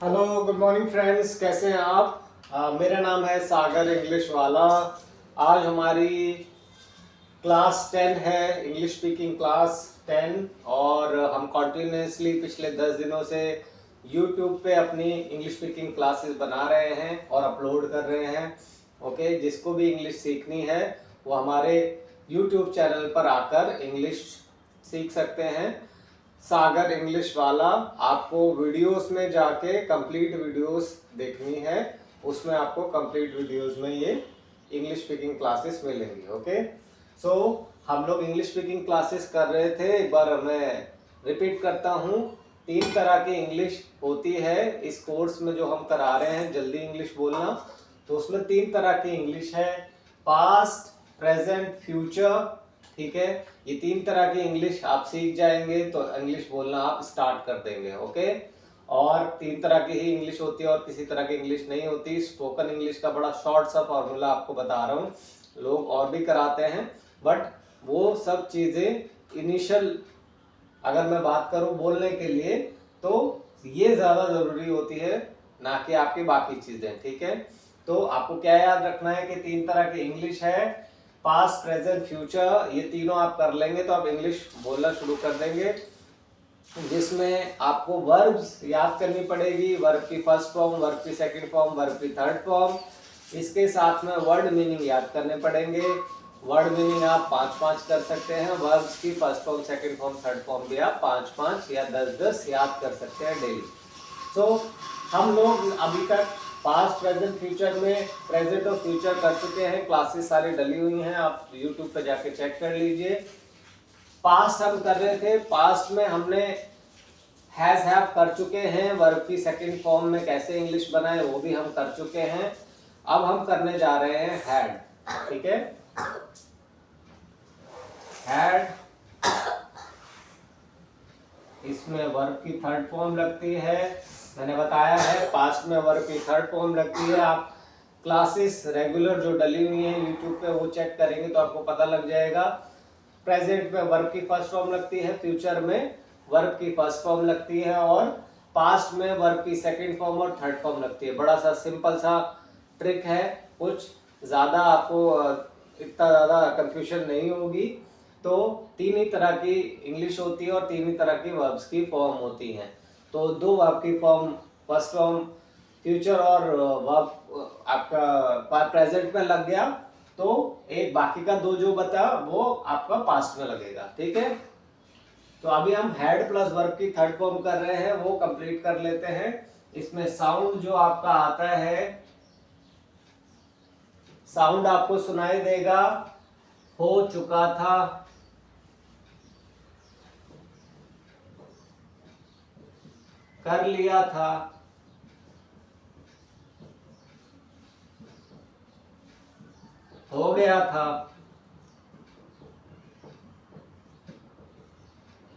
Hello good morning friends, कैसे हैं आप। मेरा नाम है सागर इंग्लिश वाला। आज हमारी क्लास 10 है, इंग्लिश स्पीकिंग क्लास 10। और हम कॉन्टिन्यूसली पिछले 10 दिनों से यूट्यूब पे अपनी इंग्लिश स्पीकिंग क्लासेस बना रहे हैं और अपलोड कर रहे हैं। ओके, जिसको भी इंग्लिश सीखनी है वो हमारे यूट्यूब चैनल पर आकर इंग्लिश सीख सकते हैं। सागर इंग्लिश वाला, आपको वीडियोस में जाके कंप्लीट वीडियोस देखनी है, उसमें आपको कंप्लीट वीडियोस में ये इंग्लिश स्पीकिंग क्लासेस मिलेंगी। ओके, सो हम लोग इंग्लिश स्पीकिंग क्लासेस कर रहे थे, एक बार मैं रिपीट करता हूँ। 3 तरह की इंग्लिश होती है इस कोर्स में जो हम करा रहे हैं, जल्दी इंग्लिश बोलना। तो उसमें 3 तरह की इंग्लिश है, पास्ट, प्रेजेंट, फ्यूचर। ठीक है, ये 3 तरह की इंग्लिश आप सीख जाएंगे तो इंग्लिश बोलना आप स्टार्ट कर देंगे। ओके, और 3 तरह की ही इंग्लिश होती है और किसी तरह की इंग्लिश नहीं होती। स्पोकन इंग्लिश का बड़ा शॉर्ट सा फॉर्मूला आपको बता रहा हूँ, लोग और भी कराते हैं, बट वो सब चीज़ें इनिशियल अगर मैं बात करूं बोलने के लिए तो ये ज़्यादा ज़रूरी होती है, ना कि आपकी बाकी चीज़ें। ठीक है, तो आपको क्या याद रखना है कि 3 तरह की इंग्लिश है, पास्ट, प्रेजेंट, फ्यूचर। ये तीनों आप कर लेंगे तो आप इंग्लिश बोलना शुरू कर देंगे, जिसमें आपको वर्ब्स याद करनी पड़ेगी, वर्ब की फर्स्ट फॉर्म, वर्ब की सेकंड फॉर्म, वर्ब की थर्ड फॉर्म। इसके साथ में वर्ड मीनिंग याद करने पड़ेंगे। वर्ड मीनिंग आप 5-5 कर सकते हैं, वर्ब्स की first form, second form, third form भी आप 5-5 या 10-10 याद कर सकते हैं डेली। तो हम लोग अभी तक पास्ट, प्रेजेंट, फ्यूचर में प्रेजेंट और फ्यूचर कर चुके हैं, क्लासेस सारी डली हुई हैं, आप यूट्यूब पे जाके चेक कर लीजिए। पास्ट हम कर रहे थे, पास्ट में हमने हैज हैव कर चुके हैं, वर्ब की सेकंड फॉर्म में कैसे इंग्लिश बनाए वो भी हम कर चुके हैं। अब हम करने जा रहे हैं हैड। ठीक है, हैड, इसमें वर्ब की थर्ड फॉर्म लगती है, मैंने बताया है पास्ट में वर्ब की थर्ड फॉर्म लगती है। आप क्लासेस रेगुलर जो डली हुई हैं यूट्यूब पे वो चेक करेंगे तो आपको पता लग जाएगा। प्रेजेंट में वर्ब की फर्स्ट फॉर्म लगती है, फ्यूचर में वर्ब की फर्स्ट फॉर्म लगती है, और पास्ट में वर्ब की सेकंड फॉर्म और थर्ड फॉर्म लगती है। बड़ा सा सिंपल सा ट्रिक है, कुछ ज़्यादा आपको इतना ज़्यादा कंफ्यूजन नहीं होगी। तो 3 ही तरह की इंग्लिश होती है और 3 ही तरह की वर्ब्स की फॉर्म होती हैं। तो 2 वर्ब की फॉर्म, फर्स्ट फॉर्म फ्यूचर और वर्ब आपका प्रेजेंट में लग गया, तो एक बाकी का 2 जो बता वो आपका पास्ट में लगेगा। ठीक है, तो अभी हम हैड प्लस वर्ब की थर्ड फॉर्म कर रहे हैं, वो कंप्लीट कर लेते हैं। इसमें साउंड जो आपका आता है, साउंड आपको सुनाई देगा, हो चुका था, कर लिया था, हो गया था।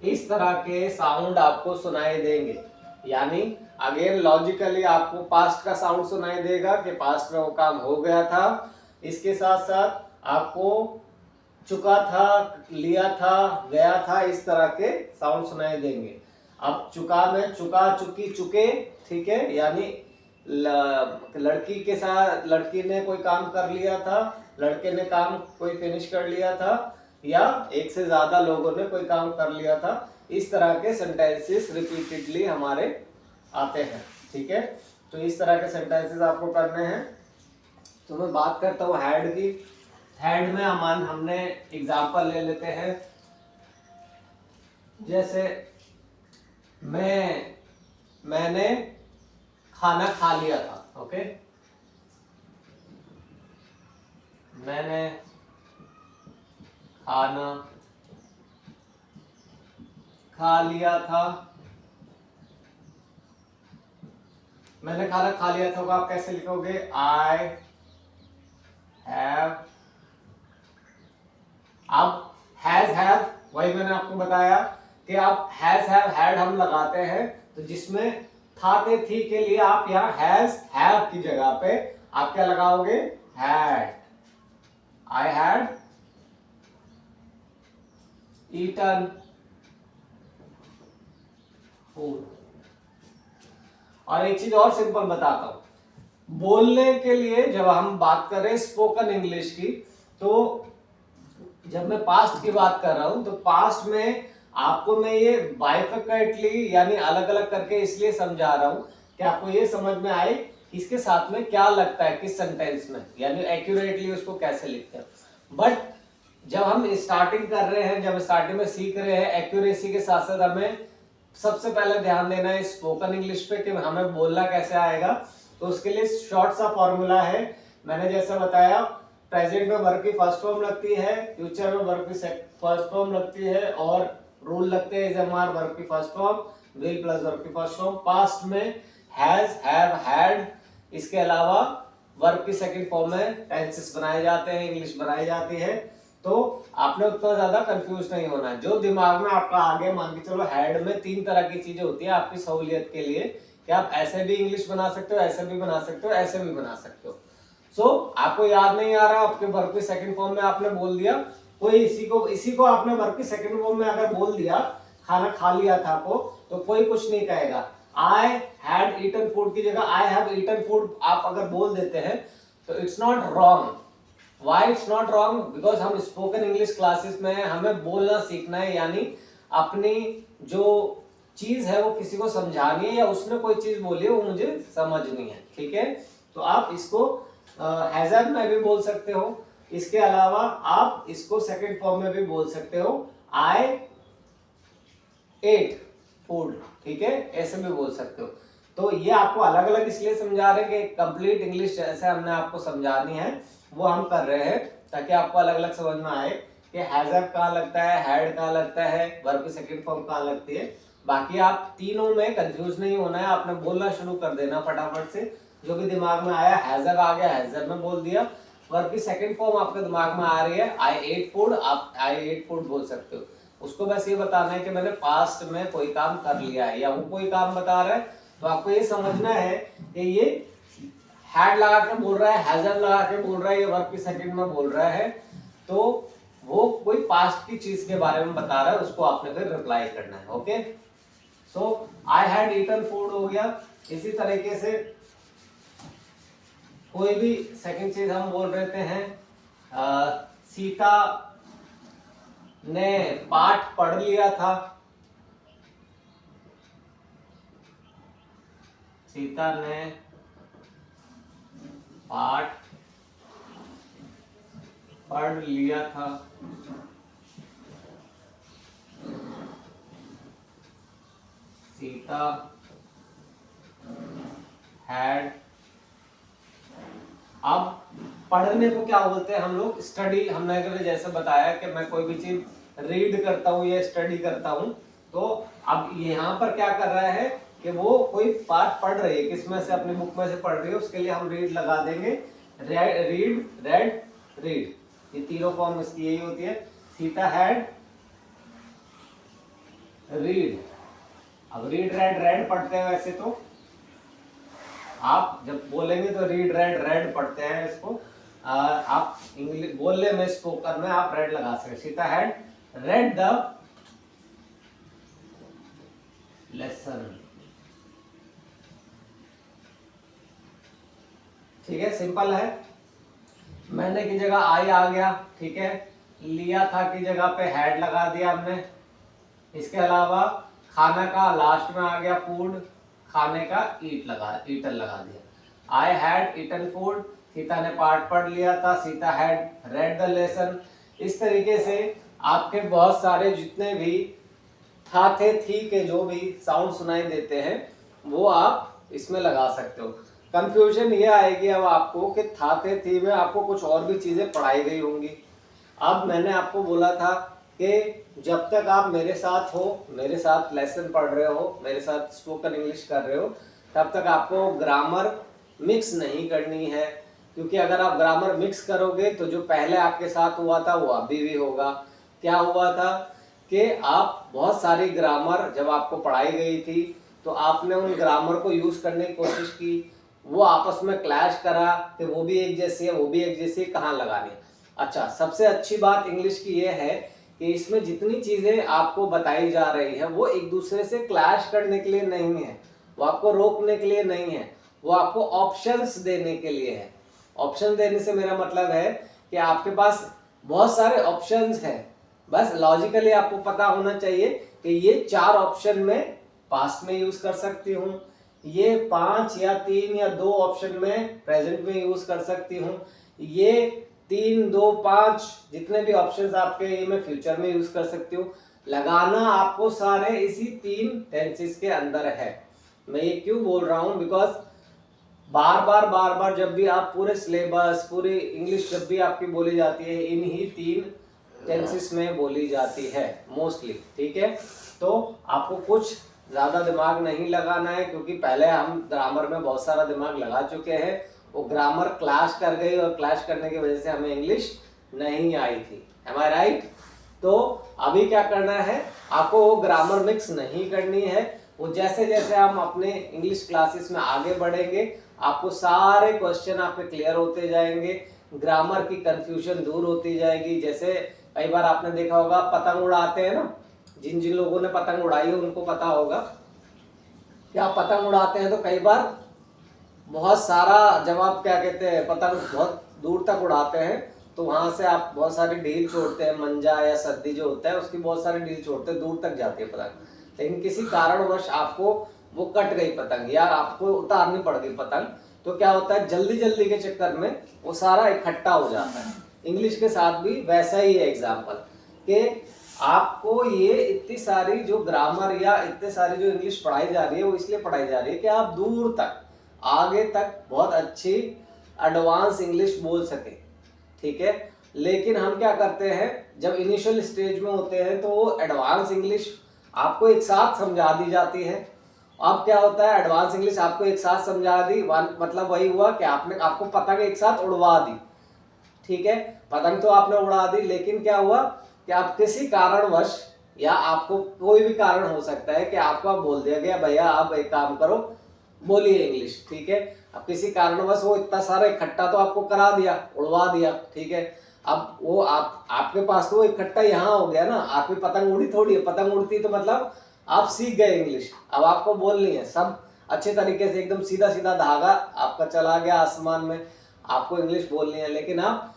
इस तरह के साउंड आपको सुनाई देंगे, यानी अगेन लॉजिकली आपको पास्ट का साउंड सुनाई देगा कि पास्ट में वो काम हो गया था। इसके साथ साथ आपको चुका था, लिया था, गया था, इस तरह के साउंड सुनाई देंगे। अब चुका में चुका, चुकी, चुके। ठीक है, यानी लड़की के साथ लड़की ने कोई काम कर लिया था, लड़के ने काम कोई फिनिश कर लिया था, या एक से ज्यादा लोगों ने कोई काम कर लिया था। इस तरह के सेंटेंसेस रिपीटेडली हमारे आते हैं। ठीक है, तो इस तरह के सेंटेंसेस आपको करने हैं। तो मैं बात करता हूँ हैड की। हैड में हमने एग्जाम्पल ले लेते हैं, जैसे मैंने खाना खा लिया था। ओके, मैंने खाना खा लिया था। मैंने खाना खा लिया था को आप कैसे लिखोगे, आई हैव। अब हैज हैव, वही मैंने आपको बताया कि आप हैज हैव हैड हम लगाते हैं, तो जिसमें था थे थी के लिए आप यहाँ हैज हैव की जगह पे आप क्या लगाओगे, had. I had eaten food. और एक चीज और सिंपल बताता हूँ, बोलने के लिए जब हम बात कर रहे हैं स्पोकन इंग्लिश की, तो जब मैं पास्ट की बात कर रहा हूं तो पास्ट में आपको मैं ये बाइफिकेटली यानी अलग अलग करके इसलिए समझा रहा हूं कि आपको ये समझ में आए इसके साथ में क्या लगता है किस सेंटेंस में, यानी एक्यूरेटली उसको कैसे लिखते हैं। बट जब हम स्टार्टिंग कर रहे हैं, जब स्टार्टिंग में सीख रहे हैं, एक्यूरेसी के साथ साथ हमें सबसे पहले ध्यान देना है स्पोकन इंग्लिश पे कि हमें बोलना कैसे आएगा। तो उसके लिए शॉर्ट सा फॉर्मूला है, मैंने जैसे बताया, प्रेजेंट में वर्ब की फर्स्ट फॉर्म लगती है, फ्यूचर में वर्ब की फर्स्ट फॉर्म लगती है, और रूल लगते हैं इज एम आर वर्ब की first form, will plus verb की फर्स्ट फॉर्म। पास्ट में हैज, हैव, हैड, इसके अलावा वर्ब की सेकंड फॉर्म में टेंसेस बनाए जाते हैं, इंग्लिश बनाई जाती है। तो आपने उतना ज्यादा कंफ्यूज नहीं होना है। जो दिमाग में आपका आगे मान के चलो, हेड में 3 तरह की चीजें होती है आपकी सहूलियत के लिए कि आप ऐसे भी इंग्लिश बना सकते हो, ऐसे भी बना सकते हो, ऐसे भी बना सकते हो। सो आपको याद नहीं आ रहा, आपके वर्ब की सेकंड फॉर्म में आपने बोल दिया, कोई इसी को आपने वर्ब की सेकंड फॉर्म में अगर बोल दिया, खाना खा लिया था आपको, तो कोई कुछ नहीं कहेगा। आई हैड ईटन फूड की जगह आई हैव ईटन फूड आप अगर बोल देते हैं तो it's not wrong. Why it's not wrong? Because हम स्पोकन इंग्लिश क्लासेस में हैं, हमें बोलना सीखना है, यानी अपनी जो चीज है वो किसी को समझानी है, या उसने कोई चीज बोली है वो मुझे समझनी है, ठीक है। तो आप इसको हैजर्ड में भी बोल सकते हो, इसके अलावा आप इसको सेकंड फॉर्म में भी बोल सकते हो, आई एट फूड, ठीक है, ऐसे भी बोल सकते हो। तो ये आपको अलग अलग इसलिए समझा रहे हैं कि कंप्लीट इंग्लिश जैसे हमने आपको समझानी है वो हम कर रहे हैं, ताकि आपको अलग अलग समझ में आए कि हैजर्ड कहाँ लगता है, हैड कहाँ लगता है, वर्ब की सेकंड फॉर्म कहाँ लगती है। बाकी आप तीनों में कंफ्यूज नहीं होना है, आपने बोलना शुरू कर देना फटाफट से, जो भी दिमाग में आया हैजर्ड आ गया हैजर्ड में बोल दिया। वर्ब की सेकंड फॉर्म आपके दिमाग में आ रही है आई एट फूड, आप आई एट फूड बोल सकते हो। उसको बस ये बताना है कि मैंने पास्ट में कोई काम कर लिया है, या वो कोई काम बता रहा है, तो आपको ये समझना है कि ये हैड लगा के बोल रहा है, हैजर लगा के बोल रहा है, ये वर्ब की सेकंड में बोल रहा है, तो वो कोई पास्ट की चीज के बारे में बता रहा है, उसको आपने फिर रिप्लाई करना है। Okay, so I had eaten food हो गया। इसी तरीके से कोई भी सेकंड चीज हम बोल रहे हैं, सीता ने पाठ पढ़ लिया था, सीता ने पाठ पढ़ लिया था, सीता हैड। अब पढ़ने को क्या बोलते हैं हम लोग, स्टडी। हमने जैसे बताया कि मैं कोई भी चीज रीड करता हूँ या स्टडी करता हूँ, तो अब यहाँ पर क्या कर रहा है कि वो कोई पाठ पढ़ रही है, किसमें से, अपनी बुक में से पढ़ रही है, उसके लिए हम रीड लगा देंगे, रीड, रेड, रीड, ये तीनों फॉर्म इसकी यही होती है। Sita had read. अब रीड, रेड, रेड पढ़ते हैं वैसे तो, आप जब बोलेंगे तो रीड, रेड, रेड पढ़ते हैं इसको, आप इंग्लिश बोलने में, स्पोकन में आप रेड लगा सकते। Sita had read the lesson, ठीक है, सिंपल है। मैंने की जगह आई आ गया, ठीक है, लिया था की जगह पे हैड लगा दिया हमने। इसके अलावा खाना का लास्ट में आ गया फूड, खाने का ईटन लगा दिया। I had eaten food, Sita ने पाठ पढ़ लिया था, Sita had read the lesson. इस तरीके से आपके बहुत सारे जितने भी था, थे, थी के जो भी साउंड सुनाई देते हैं वो आप इसमें लगा सकते हो। कंफ्यूजन ये आएगी अब आपको कि था, थे, थी में आपको कुछ और भी चीजें पढ़ाई गई होंगी। अब मैंने आपको बोला था कि जब तक आप मेरे साथ हो, मेरे साथ लेसन पढ़ रहे हो, मेरे साथ स्पोकन इंग्लिश कर रहे हो, तब तक आपको ग्रामर मिक्स नहीं करनी है, क्योंकि अगर आप ग्रामर मिक्स करोगे तो जो पहले आपके साथ हुआ था वो अभी भी होगा। क्या हुआ था कि आप बहुत सारी ग्रामर जब आपको पढ़ाई गई थी तो आपने उन ग्रामर को यूज करने की कोशिश की, वो आपस में क्लैश करा कि वो भी एक जैसी है, वो भी एक जैसी, कहाँ लगानी है। अच्छा, सबसे अच्छी बात इंग्लिश की ये है कि इसमें जितनी चीजें आपको बताई जा रही है वो एक दूसरे से क्लैश करने के लिए नहीं है, वो आपको रोकने के लिए नहीं है, वो आपको ऑप्शंस देने के लिए है। ऑप्शन देने से मेरा मतलब है कि आपके पास बहुत सारे ऑप्शंस हैं, बस लॉजिकली आपको पता होना चाहिए कि ये 4 ऑप्शन में पास्ट में यूज कर सकती हूँ, ये 5 या 3 या 2 ऑप्शन में प्रेजेंट में यूज कर सकती हूँ, ये 3, 2, 5 जितने भी ऑप्शंस आपके ये मैं फ्यूचर में यूज कर सकती हूँ। लगाना आपको सारे इसी 3 टेंसेस के अंदर है। मैं ये क्यों बोल रहा हूँ, बिकॉज बार बार जब भी आप पूरे सिलेबस, पूरी इंग्लिश जब भी आपकी बोली जाती है, इन ही 3 टेंसेस में बोली जाती है मोस्टली, ठीक है। तो आपको कुछ ज़्यादा दिमाग नहीं लगाना है, क्योंकि पहले हम ग्रामर में बहुत सारा दिमाग लगा चुके हैं, वो ग्रामर क्लैश कर गई और क्लैश करने की वजह से हमें इंग्लिश नहीं आई थी। एम आई राइट? तो अभी क्या करना है, आपको वो ग्रामर मिक्स नहीं करनी है। वो जैसे जैसे हम अपने इंग्लिश क्लासेस में आगे बढ़ेंगे, आपको सारे क्वेश्चन आपके क्लियर होते जाएंगे, ग्रामर की कंफ्यूजन दूर होती जाएगी। जैसे कई बार आपने देखा होगा पतंग उड़ाते हैं ना, जिन जिन लोगों ने पतंग उड़ाई है उनको पता होगा कि आप पतंग उड़ाते हैं तो कई बार बहुत सारा, जब आप क्या कहते हैं पतंग बहुत दूर तक उड़ाते हैं तो वहां से आप बहुत सारी ढील छोड़ते हैं, मंजा या सद्दी जो होता है उसकी बहुत सारी ढील छोड़ते हैं, दूर तक जाती है पतंग। लेकिन किसी कारणवश आपको वो कट गई पतंग या आपको उतारनी पड़ गई पतंग, तो क्या होता है जल्दी जल्दी के चक्कर में वो सारा इकट्ठा हो जाता है। इंग्लिश के साथ भी वैसा ही है एग्जाम्पल, कि आपको ये इतनी सारी जो ग्रामर या इतने सारी जो इंग्लिश पढ़ाई जा रही है वो इसलिए पढ़ाई जा रही है कि आप दूर तक, आगे तक बहुत अच्छी एडवांस इंग्लिश बोल सके, ठीक है। लेकिन हम क्या करते हैं, जब इनिशियल स्टेज में होते हैं तो वो एडवांस इंग्लिश आपको एक साथ समझा दी जाती है। अब क्या होता है, एडवांस इंग्लिश आपको एक साथ समझा दी, मतलब वही हुआ कि आपको पतंग एक साथ उड़वा दी, ठीक है। पतंग तो आपने उड़ा दी, लेकिन क्या हुआ कि आप किसी कारणवश, या आपको कोई भी कारण हो सकता है कि आपको अब बोल दिया गया भैया आप एक काम करो, बोलिए इंग्लिश, ठीक है। अब किसी कारणवश वो इतना सारा इकट्ठा तो आपको करा दिया, उड़वा दिया, ठीक है। अब वो आपके पास तो वो इकट्ठा यहाँ हो गया ना, आपकी पतंग उड़ी थोड़ी है, पतंग उड़ती तो मतलब आप सीख गए इंग्लिश। अब आपको बोलनी है सब अच्छे तरीके से, एकदम सीधा सीधा धागा आपका चला गया आसमान में, आपको इंग्लिश बोलनी है। लेकिन आप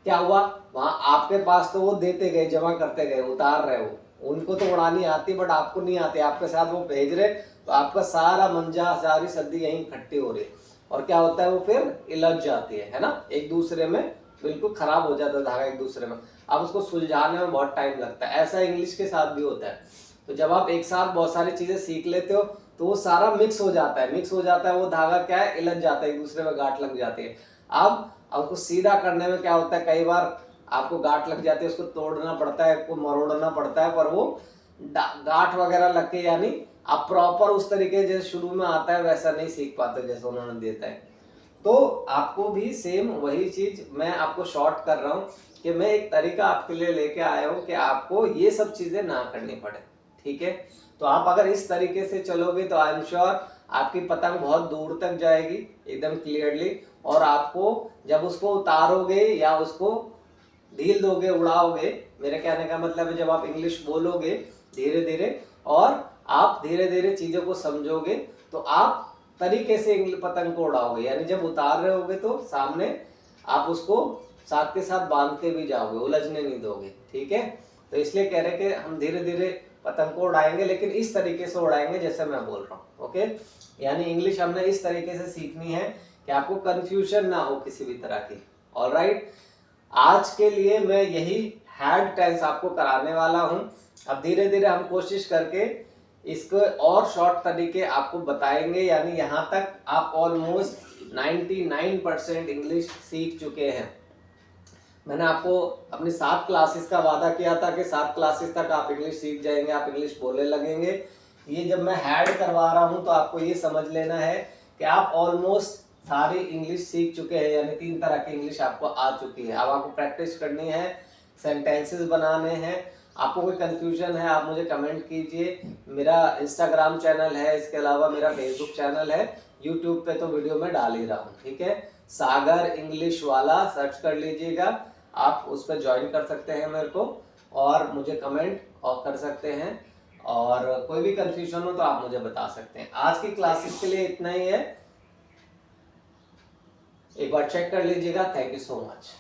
क्या हुआ, वहां आपके पास तो वो देते गए, जमा करते गए, उतार रहे हो, उनको तो उड़ानी आती बट आपको नहीं आती, आपके साथ वो भेज रहे, तो आपका सारा मंजा, सारी सद्दी यहीं इकट्ठी हो रही है, और क्या होता है वो फिर इलझ जाती है ना, एक दूसरे में बिल्कुल खराब हो जाता है धागा एक दूसरे में। अब उसको सुलझाने में बहुत टाइम लगता है। ऐसा इंग्लिश के साथ भी होता है। तो जब आप एक साथ बहुत सारी चीजें सीख लेते हो तो वो सारा मिक्स हो जाता है, मिक्स हो जाता है, वो धागा क्या है, इलझ जाता है, एक दूसरे में गांठ लग जाती है। अब उसको सीधा करने में क्या होता है, कई बार आपको गांठ लग जाती है, उसको तोड़ना पड़ता है, उसको मरोड़ना पड़ता है, पर वो गांठ वगैरह लग के, यानी आप प्रॉपर उस तरीके जैसे शुरू में आता है वैसा नहीं सीख पाते जैसे उन्होंने देता है। तो आपको भी सेम वही चीज मैं आपको शॉर्ट कर रहा हूँ कि मैं एक तरीका आपके लिए लेके आया हूँ कि आपको ये सब चीजें ना करनी पड़े, ठीक है। तो आप अगर इस तरीके से चलोगे तो आई एम श्योर आपकी पतंग बहुत दूर तक जाएगी एकदम क्लियरली, और आपको जब उसको उतारोगे या उसको ढील दोगे, उड़ाओगे, मेरे कहने का मतलब है जब आप इंग्लिश बोलोगे धीरे धीरे और आप धीरे धीरे चीजों को समझोगे तो आप तरीके से पतंग को उड़ाओगे, यानी जब उतार रहे होगे तो सामने आप उसको साथ के साथ बांधते भी जाओगे, उलझने नहीं दोगे, ठीक है। तो इसलिए कह रहे कि हम धीरे धीरे पतंग को उड़ाएंगे, लेकिन इस तरीके से उड़ाएंगे जैसे मैं बोल रहा हूँ, ओके। यानी इंग्लिश हमने इस तरीके से सीखनी है कि आपको कंफ्यूजन ना हो किसी भी तरह की। ऑलराइट, आज के लिए मैं यही हैड टेंस आपको कराने वाला हूं। अब धीरे धीरे हम कोशिश करके इसको और शॉर्ट तरीके आपको बताएंगे, यानी यहां तक आप ऑलमोस्ट 99% इंग्लिश सीख चुके हैं। मैंने आपको अपनी 7 क्लासेस का वादा किया था कि 7 क्लासेस तक आप इंग्लिश सीख जाएंगे, आप इंग्लिश बोलने लगेंगे। ये जब मैं हैड करवा रहा हूं तो आपको ये समझ लेना है कि आप ऑलमोस्ट सारी इंग्लिश सीख चुके हैं, यानी 3 तरह की इंग्लिश आपको आ चुकी है। अब आपको प्रैक्टिस करनी है, सेंटेंसेस बनाने हैं। आपको कोई कंफ्यूजन है आप मुझे कमेंट कीजिए। मेरा इंस्टाग्राम चैनल है, इसके अलावा मेरा फेसबुक चैनल है, यूट्यूब पे तो वीडियो में डाल ही रहा हूँ, ठीक है। सागर इंग्लिश वाला सर्च कर लीजिएगा, आप उस पर ज्वाइन कर सकते हैं मेरे को, और मुझे कमेंट और कर सकते हैं। और कोई भी कंफ्यूजन हो तो आप मुझे बता सकते हैं। आज की क्लासेस के लिए इतना ही है, एक बार चेक कर लीजिएगा। Thank you so much.